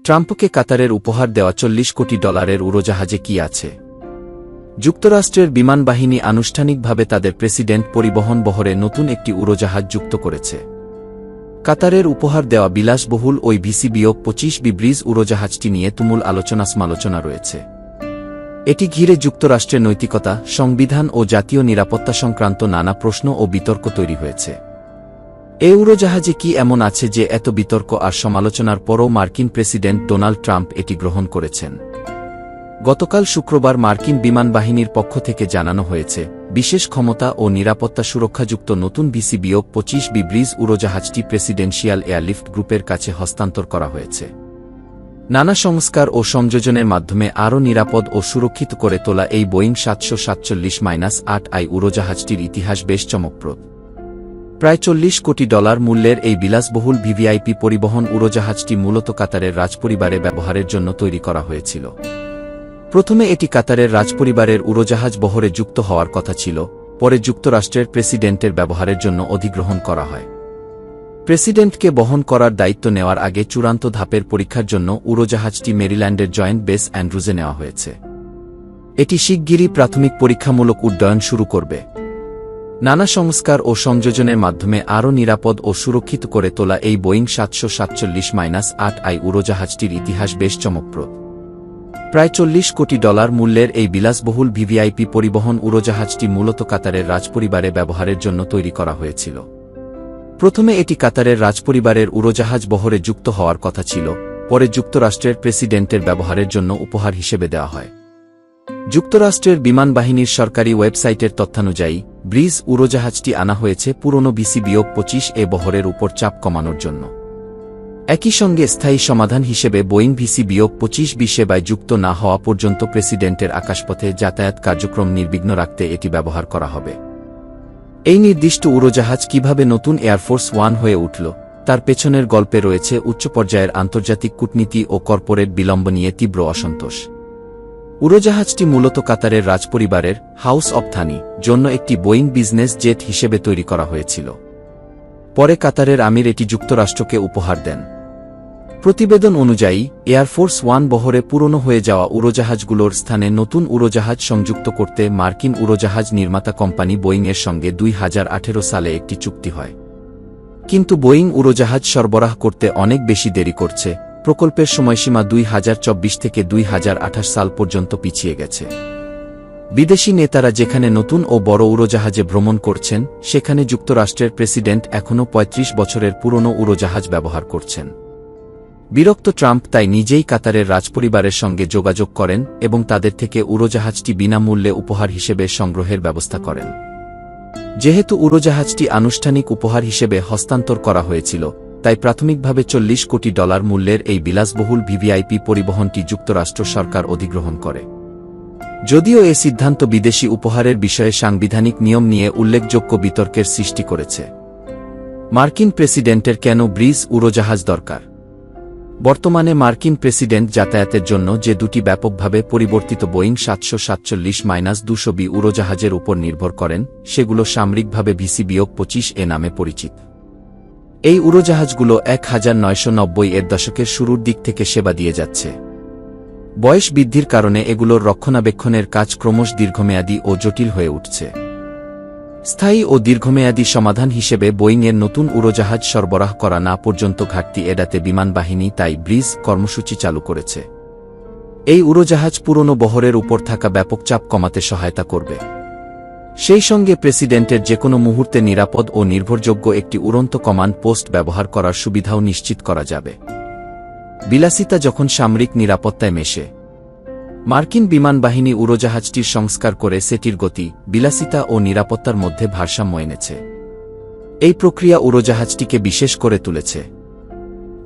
ট্রাম্পকে কাতারের উপহার দেওয়া $40 কোটি উড়োজাহাজে কি আছে? যুক্তরাষ্ট্রের বিমান বাহিনী আনুষ্ঠানিকভাবে তাদের প্রেসিডেন্ট পরিবহন বহরে নতুন একটি উড়োজাহাজ যুক্ত করেছে। কাতারের উপহার দেওয়া বিলাসবহুল ওই VC-25B ব্রিজ উড়োজাহাজটি নিয়ে তুমুল আলোচনা রয়েছে। এটি ঘিরে যুক্তরাষ্ট্রের নৈতিকতা, সংবিধান ও জাতীয় নিরাপত্তা সংক্রান্ত নানা প্রশ্ন ও বিতর্ক তৈরি হয়েছে। এ উড়োজাহাজে কি এমন আছে যে এত বিতর্ক আর সমালোচনার পরও মার্কিন প্রেসিডেন্ট ডোনাল্ড ট্রাম্প এটি গ্রহণ করেছেন? গতকাল শুক্রবার মার্কিন বিমান বাহিনীর পক্ষ থেকে জানানো হয়েছে, বিশেষ ক্ষমতা ও নিরাপত্তা সুরক্ষাযুক্ত নতুন VC-25B ব্রিজ উড়োজাহাজটি প্রেসিডেন্সিয়াল এয়ারলিফট গ্রুপের কাছে হস্তান্তর করা হয়েছে। নানা সংস্কার ও সংযোজনের মাধ্যমে আরও নিরাপদ ও সুরক্ষিত করে তোলা এই বোয়িং 747-8I উড়োজাহাজটির ইতিহাস বেশ চমকপ্রদ। প্রায় $40 কোটি মূল্যের এই বিলাসবহুল VVIP পরিবহন উড়োজাহাজটি মূলত কাতারের রাজপরিবারে ব্যবহারের জন্য তৈরি করা হয়েছিল। প্রথমে এটি কাতারের রাজপরিবারের উড়োজাহাজ বহরে যুক্ত হওয়ার কথা ছিল, পরে যুক্তরাষ্ট্রের প্রেসিডেন্টের ব্যবহারের জন্য অধিগ্রহণ করা হয়। প্রেসিডেন্টকে বহন করার দায়িত্ব নেওয়ার আগে চূড়ান্ত ধাপের পরীক্ষার জন্য উড়োজাহাজটি মেরিল্যান্ডের জয়েন্ট বেস অ্যান্ড্রুজে নেওয়া হয়েছে। এটি শিগগিরই প্রাথমিক পরীক্ষামূলক উড্ডয়ন শুরু করবে। নানা সংস্কার ও সংযোজনের মাধ্যমে আরও নিরাপদ ও সুরক্ষিত করে তোলা এই বোয়িং 747-8I উড়োজাহাজটির ইতিহাস বেশ চমকপ্রদ। প্রায় $40 কোটি মূল্যের এই বিলাসবহুল VVIP পরিবহন উড়োজাহাজটি মূলত কাতারের রাজপরিবারে ব্যবহারের জন্য তৈরি করা হয়েছিল। প্রথমে এটি কাতারের রাজপরিবারের উড়োজাহাজ বহরে যুক্ত হওয়ার কথা ছিল, পরে যুক্তরাষ্ট্রের প্রেসিডেন্টের ব্যবহারের জন্য উপহার হিসেবে দেওয়া হয়। যুক্তরাষ্ট্রের বিমান বাহিনীর সরকারি ওয়েবসাইটের তথ্যানুযায়ী, ব্রিজ উড়োজাহাজটি আনা হয়েছে পুরনো VC-25A বহরের উপর চাপ কমানোর জন্য। একই সঙ্গে স্থায়ী সমাধান হিসেবে বোয়িং VC-25B সেবায় যুক্ত না হওয়া পর্যন্ত প্রেসিডেন্টের আকাশপথে যাতায়াত কার্যক্রম নির্বিঘ্ন রাখতে এটি ব্যবহার করা হবে। এই নির্দিষ্ট উড়োজাহাজ কিভাবে নতুন এয়ারফোর্স ওয়ান হয়ে উঠল, তার পেছনের গল্পে রয়েছে উচ্চ পর্যায়ের আন্তর্জাতিক কূটনীতি ও কর্পোরেট বিলম্ব নিয়ে তীব্র অসন্তোষ। উড়োজাহাজটি মূলত কাতারের রাজপরিবারের হাউস অব থানি জন্য একটি বোয়িং বিজনেস জেট হিসেবে তৈরি করা হয়েছিল। পরে কাতারের আমির এটি যুক্তরাষ্ট্রকে উপহার দেন। প্রতিবেদন অনুযায়ী, এয়ারফোর্স ওয়ান বহরে পুরনো হয়ে যাওয়া উড়োজাহাজগুলোর স্থানে নতুন উড়োজাহাজ সংযুক্ত করতে মার্কিন উড়োজাহাজ নির্মাতা কোম্পানি বোয়িংয়ের সঙ্গে 2018 সালে একটি চুক্তি হয়। কিন্তু বোয়িং উড়োজাহাজ সরবরাহ করতে অনেক বেশি দেরি করছে। প্রকল্পের সময়সীমা 2024 থেকে 2028 সাল পর্যন্ত পিছিয়ে গেছে। বিদেশি নেতারা যেখানে নতুন ও বড় উড়োজাহাজে ভ্রমণ করছেন, সেখানে যুক্তরাষ্ট্রের প্রেসিডেন্ট এখনও 35 বছরের পুরনো উড়োজাহাজ ব্যবহার করছেন। বিরক্ত ট্রাম্প তাই নিজেই কাতারের রাজপরিবারের সঙ্গে যোগাযোগ করেন এবং তাদের থেকে উড়োজাহাজটি বিনামূল্যে উপহার হিসেবে সংগ্রহের ব্যবস্থা করেন। যেহেতু উড়োজাহাজটি আনুষ্ঠানিক উপহার হিসেবে হস্তান্তর করা হয়েছিল, তাই প্রাথমিকভাবে $40 কোটি মূল্যের এই বিলাসবহুল VVIP পরিবহনটি যুক্তরাষ্ট্র সরকার অধিগ্রহণ করে। যদিও এ সিদ্ধান্ত বিদেশি উপহারের বিষয়ে সাংবিধানিক নিয়ম নিয়ে উল্লেখযোগ্য বিতর্কের সৃষ্টি করেছে। মার্কিন প্রেসিডেন্টের কেন ব্রিজ উড়োজাহাজ দরকার? বর্তমানে মার্কিন প্রেসিডেন্ট যাতায়াতের জন্য যে দুটি ব্যাপকভাবে পরিবর্তিত বোয়িং 747-200B উড়োজাহাজের উপর নির্ভর করেন, সেগুলো সামরিকভাবে VC-25A নামে পরিচিত। এই উড়োজাহাজগুলো 1990 এর দশকের শুরুর দিক থেকে সেবা দিয়ে যাচ্ছে। বয়স বৃদ্ধির কারণে এগুলোর রক্ষণাবেক্ষণের কাজ ক্রমশ দীর্ঘমেয়াদী ও জটিল হয়ে উঠছে। স্থায়ী ও দীর্ঘমেয়াদী সমাধান হিসেবে বোয়িংয়ের নতুন উড়োজাহাজ সরবরাহ করা না পর্যন্ত ঘাটতি এড়াতে বিমান বাহিনী তাই ব্রিজ কর্মসূচি চালু করেছে। এই উড়োজাহাজ পুরনো বহরের উপর থাকা ব্যাপক চাপ কমাতে সহায়তা করবে। সেই সঙ্গে প্রেসিডেন্টের যেকোনো মুহূর্তে নিরাপদ ও নির্ভরযোগ্য একটি উড়ন্ত কমান্ড পোস্ট ব্যবহার করার সুবিধাও নিশ্চিত করা যাবে। বিলাসিতা যখন সামরিক নিরাপত্তায় মেশে। মার্কিন বিমান বাহিনী উড়োজাহাজটির সংস্কার করে সেটির গতি, বিলাসিতা ও নিরাপত্তার মধ্যে ভারসাম্য এনেছে। এই প্রক্রিয়া উড়োজাহাজটিকে বিশেষ করে তুলেছে।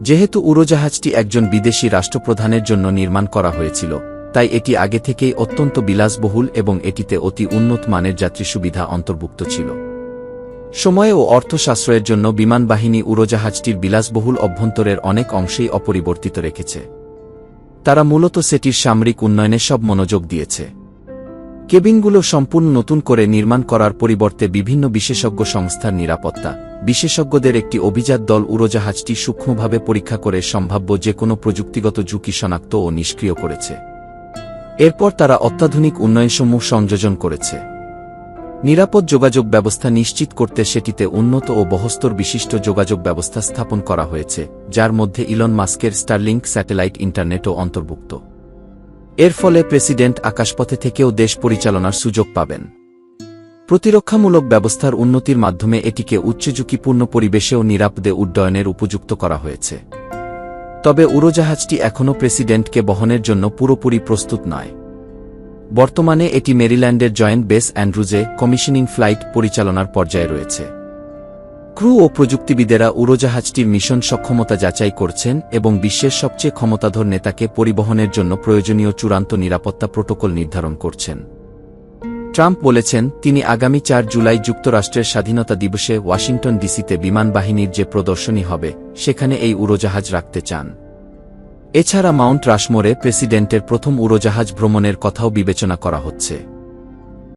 যেহেতু উড়োজাহাজটি একজন বিদেশি রাষ্ট্রপ্রধানের জন্য নির্মাণ করা হয়েছিল, তাই এটি আগে থেকেই অত্যন্ত বিলাসবহুল এবং এটিতে অতি উন্নত মানের যাত্রী সুবিধা অন্তর্ভুক্ত ছিল। সময় ও অর্থ সাশ্রয়ের জন্য বিমান বাহিনী উড়োজাহাজটির বিলাসবহুল অভ্যন্তরের অনেক অংশেই অপরিবর্তিত রেখেছে। তারা মূলত সেটির সামরিক উন্নয়নে সব মনোযোগ দিয়েছে। কেবিনগুলো সম্পূর্ণ নতুন করে নির্মাণ করার পরিবর্তে বিভিন্ন বিশেষজ্ঞ সংস্থার নিরাপত্তা বিশেষজ্ঞদের একটি অভিজাত দল উড়োজাহাজটি সূক্ষ্মভাবে পরীক্ষা করে সম্ভাব্য যে কোনো প্রযুক্তিগত ঝুঁকি শনাক্ত ও নিষ্ক্রিয় করেছে। এরপর তারা অত্যাধুনিক উন্নয়নসমূহ সংযোজন করেছে। নিরাপদ যোগাযোগ ব্যবস্থা নিশ্চিত করতে সেটিতে উন্নত ও বহুস্তর বিশিষ্ট যোগাযোগ ব্যবস্থা স্থাপন করা হয়েছে, যার মধ্যে ইলন মাস্কের স্টারলিংক স্যাটেলাইট ইন্টারনেটও অন্তর্ভুক্ত। এর ফলে প্রেসিডেন্ট আকাশপথে থেকেও দেশ পরিচালনার সুযোগ পাবেন। প্রতিরক্ষামূলক ব্যবস্থার উন্নতির মাধ্যমে এটিকে উচ্চ ঝুঁকিপূর্ণ পরিবেশেও নিরাপদে উড্ডয়নের উপযুক্ত করা হয়েছে। তবে উড়োজাহাজটি এখনও প্রেসিডেন্টকে বহনের জন্য পুরোপুরি প্রস্তুত নয়। বর্তমানে এটি মেরিল্যান্ডের জয়েন্ট বেস অ্যান্ড্রুজে কমিশনিং ফ্লাইট পরিচালনার পর্যায়ে রয়েছে। ক্রু ও প্রযুক্তিবিদেরা উড়োজাহাজটির মিশন সক্ষমতা যাচাই করছেন এবং বিশ্বের সবচেয়ে ক্ষমতাধর নেতাকে পরিবহনের জন্য প্রয়োজনীয় চূড়ান্ত নিরাপত্তা প্রোটোকল নির্ধারণ করছেন। ট্রাম্প বলেছেন, তিনি আগামী ৪ জুলাই যুক্তরাষ্ট্রের স্বাধীনতা দিবসে ওয়াশিংটন ডিসিতে বিমান বাহিনীর যে প্রদর্শনী হবে সেখানে এই উড়োজাহাজ রাখতে চান। এছাড়া মাউন্ট রাশমোরে প্রেসিডেন্টের প্রথম উড়োজাহাজ ভ্রমণের কথাও বিবেচনা করা হচ্ছে।